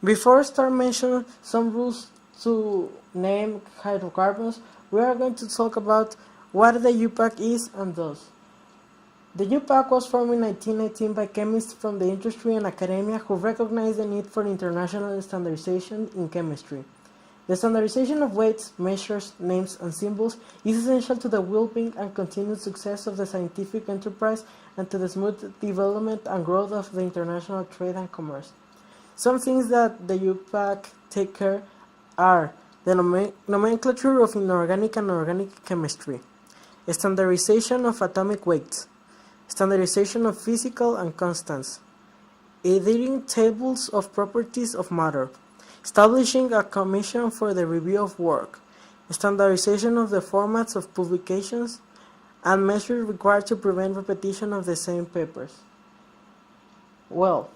Before I start mentioning some rules to name hydrocarbons, we are going to talk about what the IUPAC is and does. The IUPAC was formed in 1919 by chemists from the industry and academia who recognized the need for international standardization in chemistry. The standardization of weights, measures, names, and symbols is essential to the well-being and continued success of the scientific enterprise and to the smooth development and growth of the international trade and commerce. Some things that the IUPAC take care are the nomenclature of inorganic and organic chemistry, standardization of atomic weights, standardization of physical and constants, adhering tables of properties of matter, establishing a commission for the review of work, standardization of the formats of publications, and measures required to prevent repetition of the same papers. Well,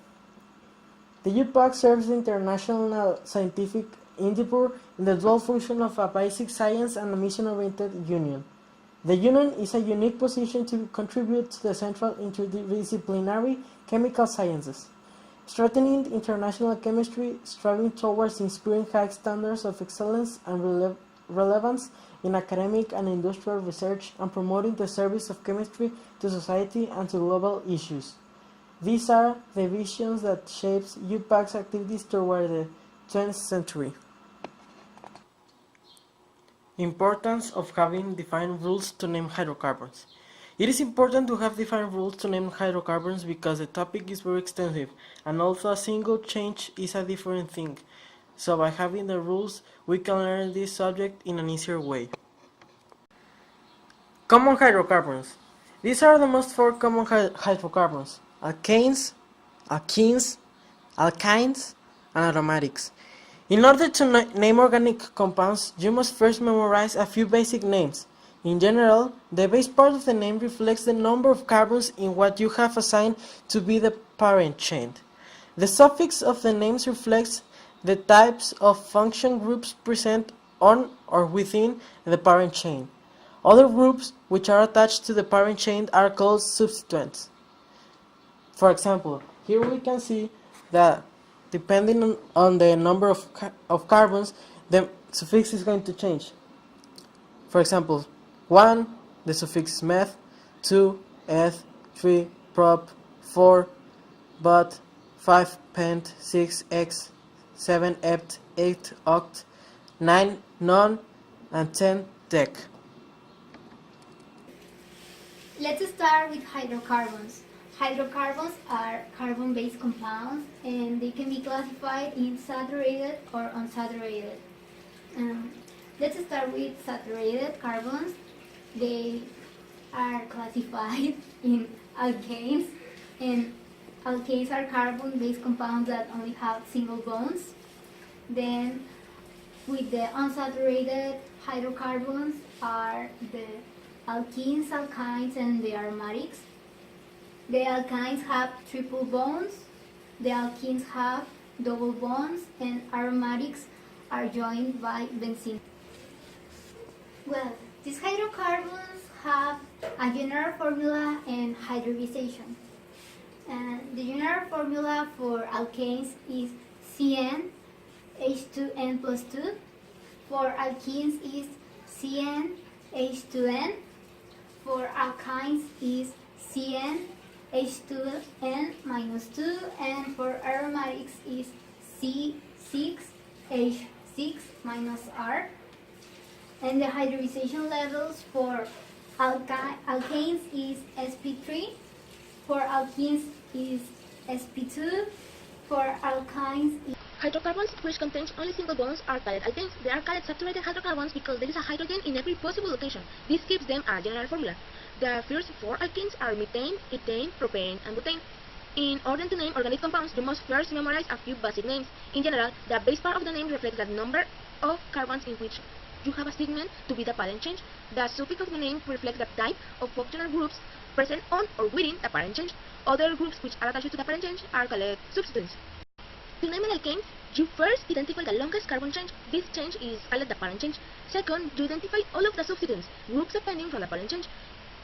the IUPAC serves the international scientific endeavor in the dual function of a basic science and a mission-oriented union. The union is a unique position to contribute to the central interdisciplinary chemical sciences, strengthening international chemistry, striving towards inspiring high standards of excellence and relevance in academic and industrial research, and promoting the service of chemistry to society and to global issues. These are the visions that shapes IUPAC's activities toward the 20th century. Importance of having defined rules to name hydrocarbons. It is important to have defined rules to name hydrocarbons because the topic is very extensive, and also a single change is a different thing. So by having the rules, we can learn this subject in an easier way. Common hydrocarbons. These are the most four common hydrocarbons: alkanes, alkenes, alkynes, and aromatics. In order to name organic compounds, you must first memorize a few basic names. In general, the base part of the name reflects the number of carbons in what you have assigned to be the parent chain. The suffix of the names reflects the types of function groups present on or within the parent chain. Other groups which are attached to the parent chain are called substituents. For example, here we can see that depending on the number of carbons, the suffix is going to change. For example, 1, the suffix is meth, 2, eth, 3, prop, 4, but, 5, pent, 6, x, 7, ept, 8, oct, 9, non, and 10, dec. Let's start with hydrocarbons. Hydrocarbons are carbon-based compounds, and they can be classified in saturated or unsaturated. Let's start with saturated carbons. They are classified in alkanes, and alkanes are carbon-based compounds that only have single bonds. Then with the unsaturated hydrocarbons are the alkenes, alkynes, and the aromatics. The alkynes have triple bonds, the alkenes have double bonds, and aromatics are joined by benzene. Well, these hydrocarbons have a general formula and hybridization. The general formula for alkanes is CN H2N plus 2. For alkenes is CN H2N. For alkynes is CN H2N minus 2, and for aromatics is C6H6 minus R. And the hybridization levels for alkanes is sp3, for alkenes is sp2, for alkynes is... Hydrocarbons which contain only single bonds are called alkanes. They are called saturated hydrocarbons because there is a hydrogen in every possible location. This gives them a general formula. The first four alkenes are methane, ethane, propane, and butane. In order to name organic compounds, you must first memorize a few basic names. In general, the base part of the name reflects the number of carbons in which you have assigned to be the parent chain. The suffix of the name reflects the type of functional groups present on or within the parent chain. Other groups which are attached to the parent chain are called substituents. To name an alkane, you first identify the longest carbon chain. This chain is called the parent chain. Second, you identify all of the substituents, groups depending from the parent chain.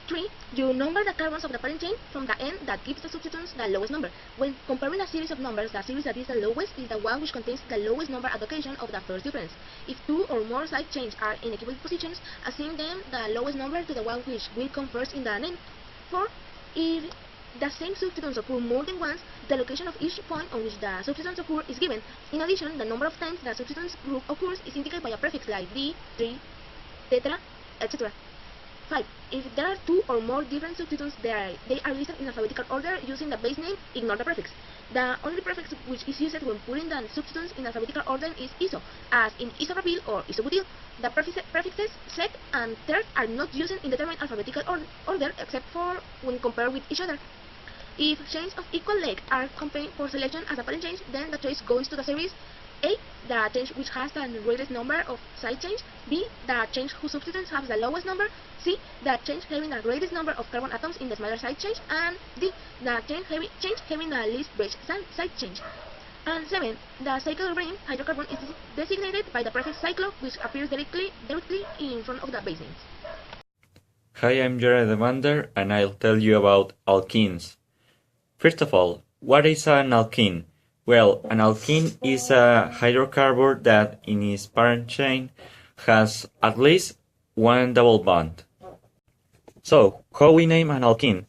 3. You number the carbons of the parent chain from the end that gives the substituents the lowest number. When comparing a series of numbers, the series that is the lowest is the one which contains the lowest number at the occasion of the first difference. If two or more side chains are in equivalent positions, assign them the lowest number to the one which will come first in the name. 4. If the same substituents occur more than once, the location of each point on which the substituents occur is given. In addition, the number of times the substituents group occurs is indicated by a prefix like d, 3, etc., etc. 5. If there are two or more different substituents, they are listed in alphabetical order using the base name. Ignore the prefix. The only prefix which is used when putting the substituents in alphabetical order is iso, as in isopropyl or isobutyl. The prefixes sec and ter are not used in determined alphabetical order except for when compared with each other. If chains of equal length are combined for selection as a parent chain, then the choice goes to the series A, the chain which has the greatest number of side chains, B, the chain whose substituents have the lowest number, C, the chain having the greatest number of carbon atoms in the smaller side chains, and D, the chain having the least branch side chains. And 7, the cycle ring hydrocarbon is designated by the prefix cyclo, which appears directly in front of the base names. Hi, I'm Jared Vander, and I'll tell you about alkenes. First of all, what is an alkene? Well, an alkene is a hydrocarbon that in its parent chain has at least one double bond. So, how we name an alkene?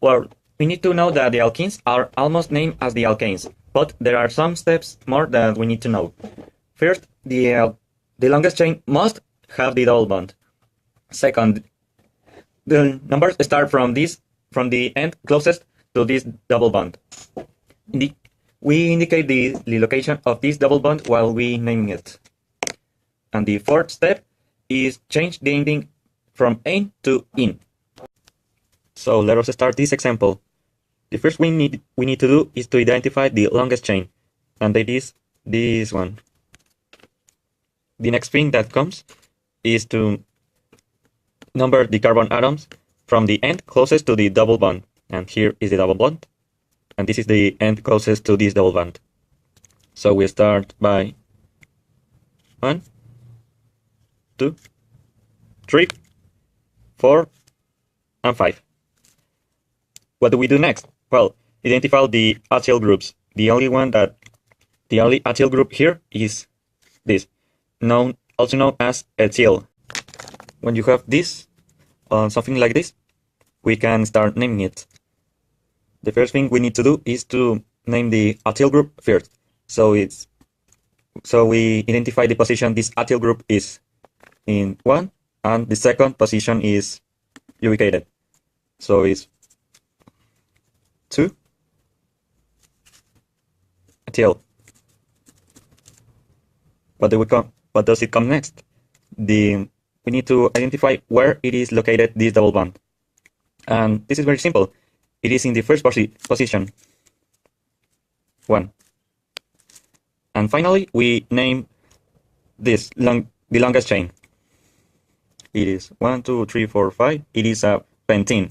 Well, we need to know that the alkenes are almost named as the alkanes, but there are some steps more that we need to know. First, the longest chain must have the double bond. Second, the numbers start from the end closest to this double bond. We indicate the location of this double bond while we naming it. And the fourth step is change the ending from "-ane" to "-ine". So let us start this example. The first thing we need to do is to identify the longest chain, and that is this one. The next thing that comes is to number the carbon atoms from the end closest to the double bond. And here is the double bond, and this is the end closest to this double bond. So we start by 1, 2, 3, 4, and 5. What do we do next? Well, identify the acyl groups. The only acyl group here is this, also known as ethyl. When you have this, something like this, we can start naming it. The first thing we need to do is to name the acyl group first. So we identify the position this acyl group is in 1, and the second position is ubicated. So it's 2, ethyl. What does it come next? We need to identify where it is located, this double bond. And this is very simple. It is in the first position, 1. And finally, we name this the longest chain. It is 1, 2, 3, 4, 5. It is a pentene.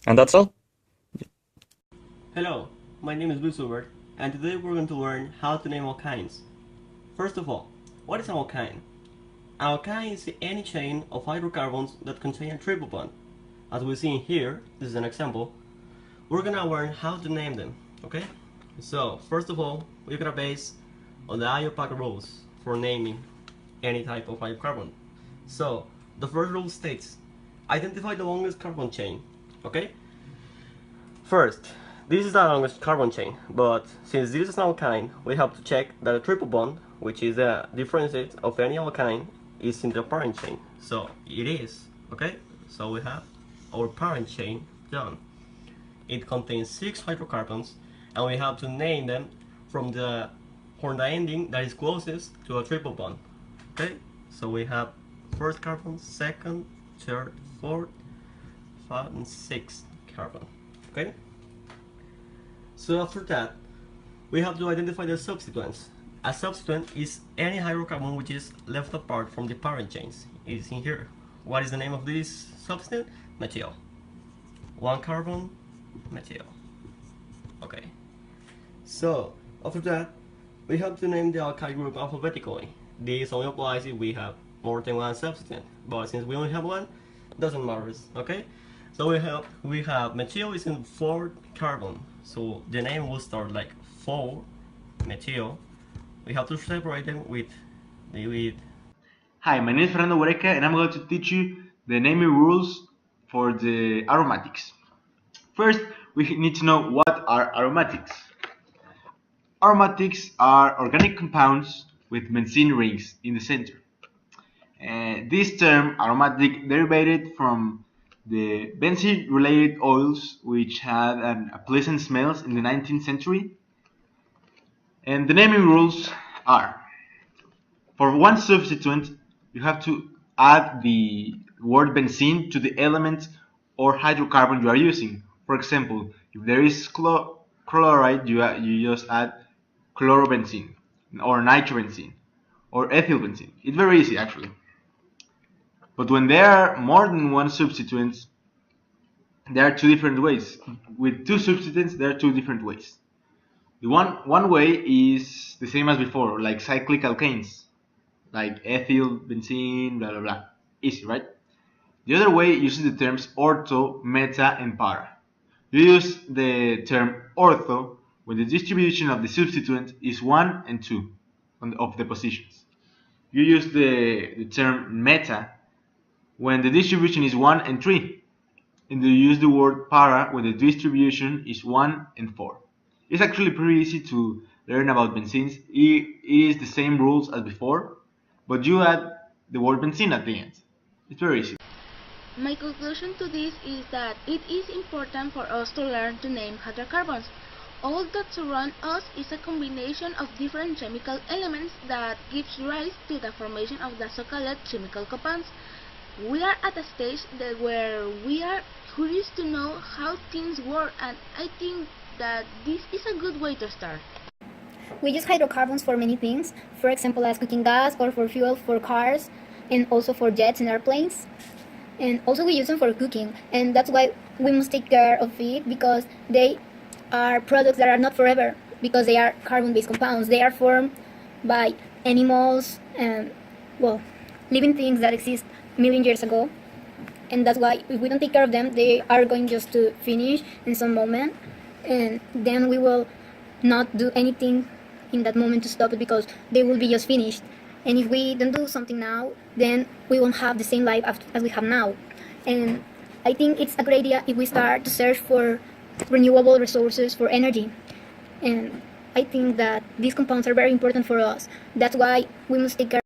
And that's all. Hello, my name is Hubert, and today we're going to learn how to name alkynes. First of all, what is an alkyne? An alkyne is any chain of hydrocarbons that contain a triple bond. As we see in here, this is an example, we're gonna learn how to name them, okay? So, first of all, we're gonna base on the IUPAC rules for naming any type of hydrocarbon. So, the first rule states, identify the longest carbon chain, okay? First, this is the longest carbon chain, but since this is an alkyne, we have to check that the triple bond, which is the difference of any alkyne, is in the parent chain. So it is, okay? So we have our parent chain done. It contains 6 hydrocarbons, and we have to name them from the ending that is closest to a triple bond. Okay? So we have first carbon, second, third, fourth, 5, and 6th carbon. Okay? So after that, we have to identify the substituents. A substituent is any hydrocarbon which is left apart from the parent chains. It is in here. What is the name of this substituent? Methyl. 1 carbon, methyl. Okay. So after that, we have to name the alkyl group alphabetically. This only applies if we have more than one substituent, but since we only have one, doesn't matter. Okay, so we have methyl is in 4 carbon, so the name will start like 4 methyl. We have to separate them with. Hi, my name is Fernando Huereca and I'm going to teach you the naming rules for the aromatics. First, we need to know what are aromatics. Aromatics are organic compounds with benzene rings in the center. This term, aromatic, derivated from the benzene-related oils which had a pleasant smells in the 19th century. And the naming rules are: for one substituent, you have to add the word benzene to the element or hydrocarbon you are using. For example, if there is chloride, you just add chlorobenzene or nitrobenzene or ethylbenzene. It's very easy actually. But when there are more than one substituent, there are two different ways. With two substituents, there are two different ways. The one way is the same as before, like cyclic alkanes, like ethyl, benzene, blah blah blah. Easy, right? The other way uses the terms ortho, meta, and para. You use the term ortho when the distribution of the substituent is 1 and 2 of the positions. You use the term meta when the distribution is 1 and 3. And you use the word para when the distribution is 1 and 4. It's actually pretty easy to learn about benzenes. It is the same rules as before, but you add the word benzene at the end. It's very easy. My conclusion to this is that it is important for us to learn to name hydrocarbons. All that surrounds us is a combination of different chemical elements that gives rise to the formation of the so-called chemical compounds. We are at a stage where we are curious to know how things work, and I think that this is a good way to start. We use hydrocarbons for many things, for example as cooking gas or for fuel for cars and also for jets and airplanes. And also we use them for cooking, and that's why we must take care of it, because they are products that are not forever, because they are carbon-based compounds. They are formed by animals and, well, living things that exist million years ago, and that's why if we don't take care of them, they are going just to finish in some moment, and then we will not do anything in that moment to stop it, because they will be just finished. And if we don't do something now, then we won't have the same life as we have now. And I think it's a great idea if we start to search for renewable resources for energy. And I think that these compounds are very important for us. That's why we must take care